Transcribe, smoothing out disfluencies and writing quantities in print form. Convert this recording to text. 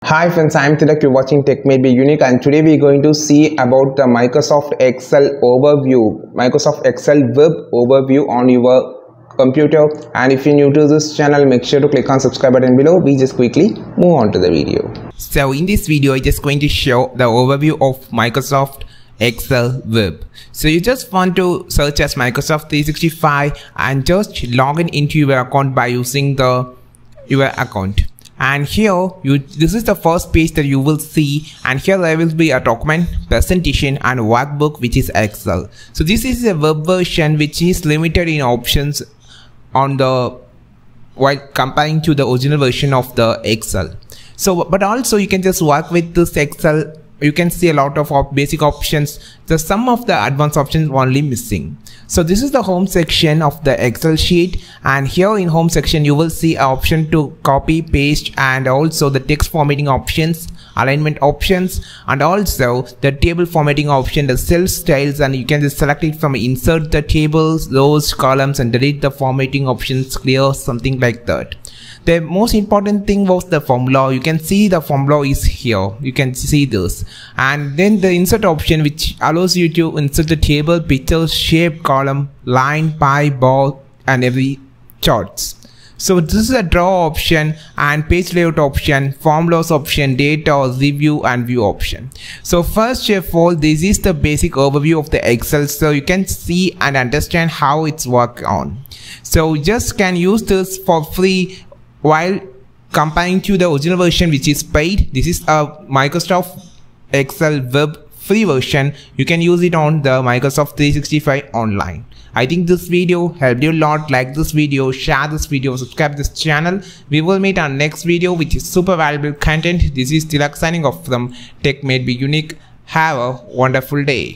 Hi friends, I am Tilak. You're watching Tech May Be Unique, and today we're going to see about the Microsoft Excel overview, Microsoft Excel web overview on your computer. And if you're new to this channel, make sure to click on subscribe button below. We just quickly move on to the video. So in this video, I'm just going to show the overview of Microsoft Excel web. So you just want to search as Microsoft 365 and just log in into your account by using your account. And here this is the first page that you will see, and here there will be a document, presentation and workbook, which is Excel. So this is a web version which is limited in options on the while comparing to the original version of the Excel. So but also you can just work with this Excel. You can see a lot of basic options. Some of the advanced options are only missing. So this is the home section of the Excel sheet, and here in home section you will see an option to copy, paste, and also the text formatting options, alignment options, and also the table formatting option, the cell styles, and you can just select it from insert the tables, rows, columns, and delete the formatting options, clear, something like that. The most important thing was the formula. You can see the formula is here. You can see this. And then the insert option, which allows you to insert the table, pictures, shape, column, line, pie, bar, and every charts. So this is a draw option and page layout option, formulas option, data, review, and view option. So first of all, this is the basic overview of the Excel, so you can see and understand how it's work on. So just can use this for free while comparing to the original version, which is paid. This is a Microsoft Excel web free version. You can use it on the Microsoft 365 online. I think this video helped you a lot. Like this video, share this video, subscribe this channel. We will meet on next video, which is super valuable content. This is Tilak signing off from Tech May Be Unique. Have a wonderful day.